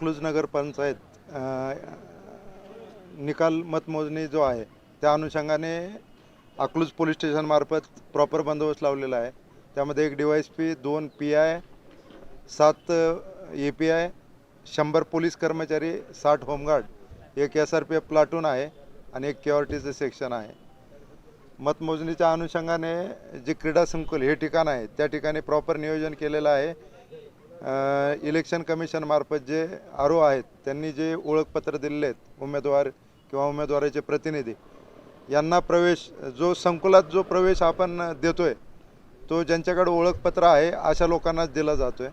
अकलूज नगर पंचायत निकाल मतमोजणी जो आहे त्या अनुषंगाने अकलूज पोलीस स्टेशनमार्फत प्रॉपर बंदोबस्त लावलेला आहे। त्यामध्ये एक DYSP, 2 PI, 7 API, 100 पोलीस कर्मचारी, 60 होमगार्ड, एक SRPF प्लाटून आहे आणि एक KRTचं सेक्शन आहे। मतमोजणीच्या अनुषंगाने जे क्रीडा संकुल हे ठिकाण आहे त्या ठिकाणी प्रॉपर नियोजन केलेलं आहे। इलेक्शन कमिशन मार्फत जे RO आहेत त्यांनी जे ओळखपत्र दिलेले आहेत उमेदवार किंवा उमेदवाराचे प्रतिनिधी यांना प्रवेश जो संकुलात जो प्रवेश आपण देतोय तो ज्यांच्याकडे ओळखपत्र आहे अशा लोकांनाच दिला जातोय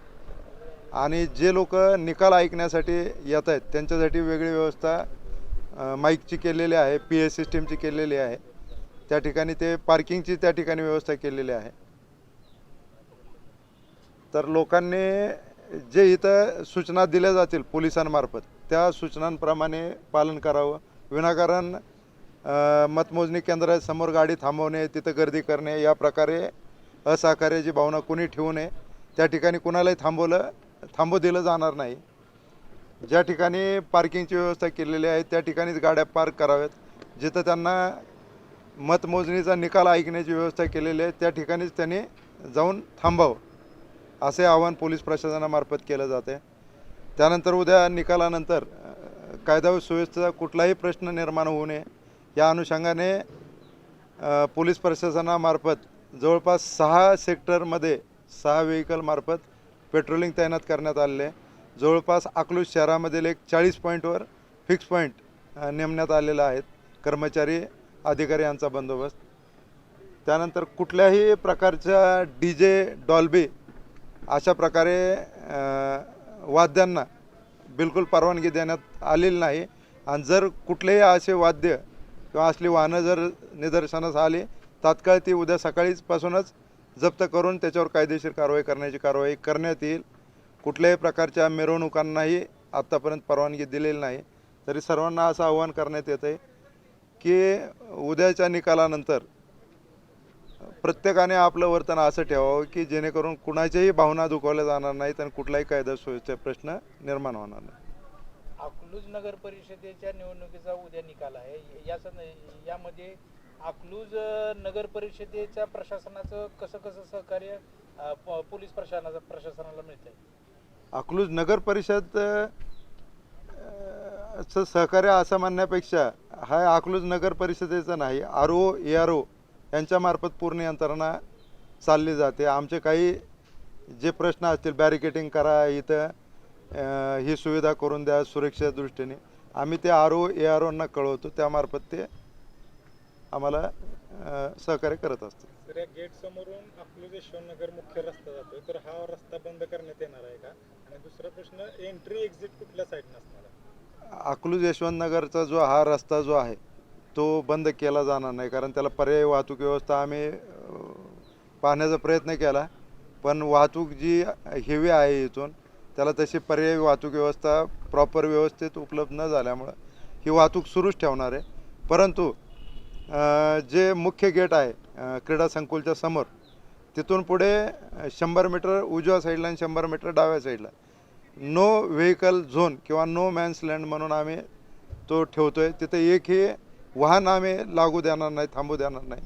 आणि जे लोक निकाल ऐकण्यासाठी येत आहेत त्यांच्यासाठी वेगळी व्यवस्था माईकची केलेली आहे, PA सिस्टीमची केलेली आहे। त्या ठिकाणी ते पार्किंगची त्या ठिकाणी व्यवस्था केलेली आहे। तर लोकांनी जे इथं सूचना दिल्या जातील पोलिसांमार्फत त्या सूचनांप्रमाणे पालन करावं। विनाकारण मतमोजणी केंद्रासमोर गाडी थांबवणे, तिथं गर्दी करणे या प्रकारे असहकार्याची भावना कोणी ठेवू नये। त्या ठिकाणी कुणालाही थांबू दिलं जाणार नाही। ज्या ठिकाणी पार्किंगची व्यवस्था केलेली आहे त्या ठिकाणीच गाड्या पार्क कराव्यात। जिथं त्यांना मतमोजणीचा निकाल ऐकण्याची व्यवस्था केलेली आहे त्या ठिकाणीच त्यांनी जाऊन थांबावं असे आवाहन पोलीस प्रशासनामार्फत केलं जाते। त्यानंतर उद्या निकालानंतर कायदा व सुव्यवस्थेचा कुठलाही प्रश्न निर्माण होऊ नये या अनुषंगाने पोलीस प्रशासनामार्फत जवळपास 6 सेक्टरमध्ये 6 व्हेकलमार्फत पेट्रोलिंग तैनात करण्यात आलेले आहे। जवळपास अकलूज शहरामधील एक 40 पॉईंटवर फिक्स पॉईंट नेमण्यात आलेला आहेत कर्मचारी अधिकारी यांचा बंदोबस्त। त्यानंतर कुठल्याही प्रकारच्या DJ, डॉल्बी अशा प्रकारे वाद्यांना बिलकुल परवानगी देण्यात आलेली नाही आणि जर कुठलेही असे वाद्य किंवा असली वाहनं जर निदर्शनास आली तात्काळ ती उद्या सकाळीपासूनच जप्त करून त्याच्यावर कायदेशीर कारवाई करण्यात येईल। कुठल्याही प्रकारच्या मिरवणुकांनाही आत्तापर्यंत परवानगी दिलेली नाही। तरी सर्वांना असं आवाहन करण्यात येतं आहे की उद्याच्या निकालानंतर प्रत्येकाने आपलं वर्तन असं ठेवावं की जेणेकरून कुणाच्याही भावना दुखावल्या जाणार नाहीत आणि कुठलाही कायदा सुव्यवस्थेचा प्रश्न निर्माण होणार नाही। अकलूज नगर परिषदेच्या निवडणुकीचा उद्या निकाल आहे। यामध्ये अकलूज नगर परिषदेच्या प्रशासनाचं कसं सहकार्य पोलीस प्रशासनाला मिळतंय? अकलूज नगर परिषद सहकार्य असं म्हणण्यापेक्षा हा अकलूज नगर परिषदेचा नाही, RO ARO यांच्यामार्फत पूर्ण यंत्रणा चालली जाते। आमचे काही जे प्रश्न असतील बॅरिकेटिंग करा, इथं ही सुविधा करून द्या सुरक्षेच्या दृष्टीने, आम्ही ते RO AROंना कळवतो, त्यामार्फत ते आम्हाला सहकार्य करत असतात। तर या गेट समोरून अकलूज यशवंतनगर मुख्य रस्ता जातोय, तर हा रस्ता बंद करण्यात येणार आहे का? आणि दुसरा प्रश्न, एंट्री एक्झिट कुठल्या साईडने असणार आहे? अकलूज यशवंतनगरचा जो हा रस्ता जो आहे तो बंद केला जाणार नाही, कारण त्याला पर्यायी वाहतूक व्यवस्था आम्ही पाहण्याचा प्रयत्न केला, पण वाहतूक जी हेवी आहे इथून त्याला तशी पर्यायी वाहतूक व्यवस्था प्रॉपर व्यवस्थित उपलब्ध न झाल्यामुळं ही वाहतूक सुरूच ठेवणार आहे। परंतु जे मुख्य गेट आहे क्रीडा संकुलच्या समोर तिथून पुढे 100 मीटर उजव्या साईडला आणि 100 मीटर डाव्या साईडला नो व्हेकल झोन किंवा नो मॅन्स लँड म्हणून आम्ही तो ठेवतोय। तिथे एकही वाहन आम्ही लागू देणार नाही, थांबू देणार नाही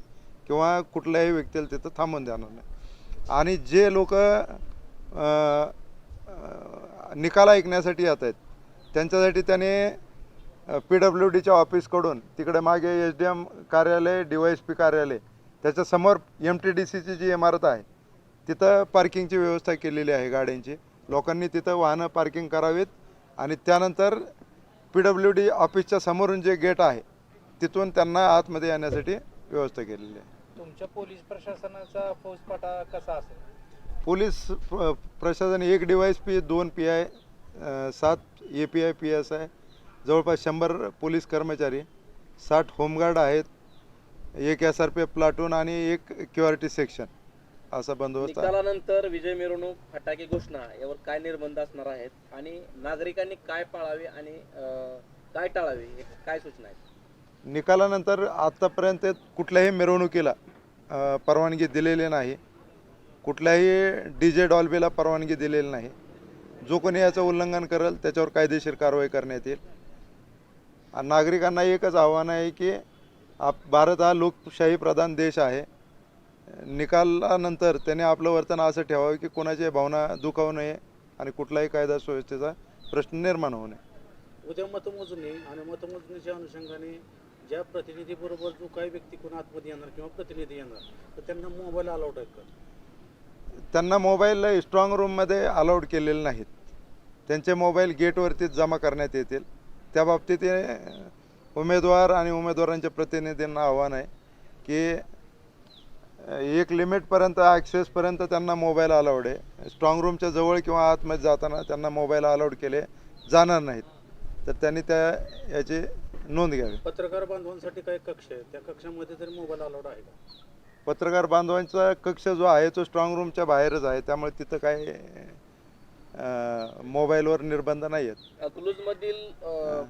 किंवा कुठल्याही व्यक्तीला तिथं थांबून देणार नाही। आणि जे लोक निकाल ऐकण्यासाठी येत आहेत त्यांच्यासाठी त्याने PWDच्या ऑफिसकडून तिकडे मागे SDM कार्यालय, DYSP कार्यालय त्याच्यासमोर MTDCची जी इमारत आहे तिथं पार्किंगची व्यवस्था केलेली आहे गाड्यांची। लोकांनी तिथं वाहनं पार्किंग करावीत आणि त्यानंतर PWD ऑफिसच्या समोरून जे गेट आहे तिथून त्यांना आतमध्ये येण्यासाठी व्यवस्था केलेली आहे। तुमच्या पोलीस प्रशासनाचा फौजफाटा कसा असेल? पोलीस प्रशासन एक DYSP, 2 PI, 7 API PSI, जवळपास 100 पोलीस कर्मचारी, 60 होमगार्ड आहेत, एक SRPF प्लाटून आणि एक QRT सेक्शन असा बंदोबस्त आहे। निकालानंतर विजय मिरवणूक, फटाके घोषणा यावर काय निर्बंध असणार आहेत आणि नागरिकांनी काय पाळावे आणि काय टाळावे, काय सूचना आहेत? निकालानंतर आतापर्यंत कुठल्याही मिरवणुकीला परवानगी दिलेली नाही, कुठल्याही DJ डॉल्बीला परवानगी दिलेली नाही। जो कोणी याचं उल्लंघन करेल त्याच्यावर कायदेशीर कारवाई करण्यात येईल. आणि नागरिकांना एकच आव्हान आहे की भारत हा लोकशाही प्रधान देश आहे. निकालानंतर त्याने आपलं वर्तन असं ठेवावं की कोणाच्या भावना दुखावू नये आणि कुठलाही कायदा सुव्यवस्थेचा प्रश्न निर्माण होऊ नये. उद्या मतमोजणी आणि मतमोजणीच्या अनुषंगाने ज्या प्रतिनिधीबरोबर जो काही व्यक्ती कोण आतमध्ये येणार किंवा प्रतिनिधी येणार तर त्यांना मोबाईल अलाउड आहेत का? त्यांना मोबाईल स्ट्रॉंग रूममध्ये अलाउड केलेले नाहीत. त्यांचे मोबाईल गेटवरतीच जमा करण्यात येतील. त्या बाबतीत उमेदवार आणि उमेदवारांच्या प्रतिनिधींना आव्हान आहे की एक लिमिटपर्यंत ॲक्सेसपर्यंत त्यांना मोबाईल अलाउड आहे. स्ट्रॉंग रूमच्या जवळ किंवा आतमध्ये जाताना त्यांना मोबाईल अलाउड केले जाणार नाहीत. तर त्यांनी याची नोंद घ्यावी. पत्रकार बांधवांसाठी काही कक्ष आहे, त्या कक्षामध्ये तरी मोबाईल अलाउड आहे का? पत्रकार बांधवांचा कक्ष जो आहे तो स्ट्रॉंग रूमच्या बाहेरच आहे, त्यामुळे तिथं काही मोबाईलवर निर्बंध नाही आहेत. अकलूजमधील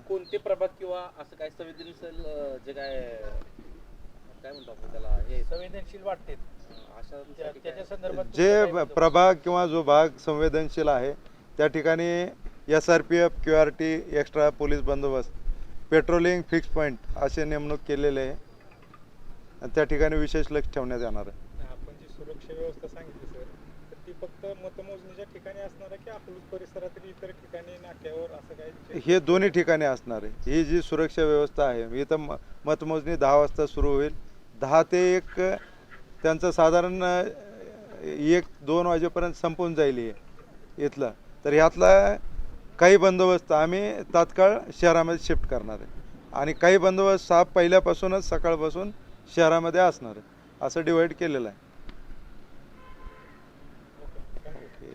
कोणते प्रभाग किंवा असं काय संवेदनशील जे काय म्हणतो आपण त्याला हे संवेदनशील वाटते अशा त्याच्या संदर्भात जे प्रभाग किंवा जो भाग संवेदनशील आहे त्या ठिकाणी SRPF, QRT, एक्स्ट्रा पोलीस बंदोबस्त, पेट्रोलिंग, फिक्स पॉईंट असे नेमणूक केलेले आहे. आणि त्या ठिकाणी विशेष लक्ष ठेवण्यात येणार आहे. आपण जी सुरक्षा व्यवस्था सांगितली सर, तर ती फक्त मतमोजणीच्या ठिकाणी असणार आहे की अकलूज परिसरातील इतर ठिकाणी नाक्यावर असं काही? हे दोन्ही ठिकाणी असणार आहे. ही जी सुरक्षा व्यवस्था आहे, इथं मतमोजणी 10 वाजता सुरू होईल. 10 ते 1 त्यांचं साधारण 1-2 वाजेपर्यंत संपून जाईल हे इथलं. तर ह्यातला काही बंदोबस्त आम्ही तात्काळ शहरामध्ये शिफ्ट करणार आहे आणि काही बंदोबस्त हा पहिल्यापासूनच सकाळपासून शहरामध्ये असणार आहे. असं डिवाईड केलेलं आहे. Okay, thank you.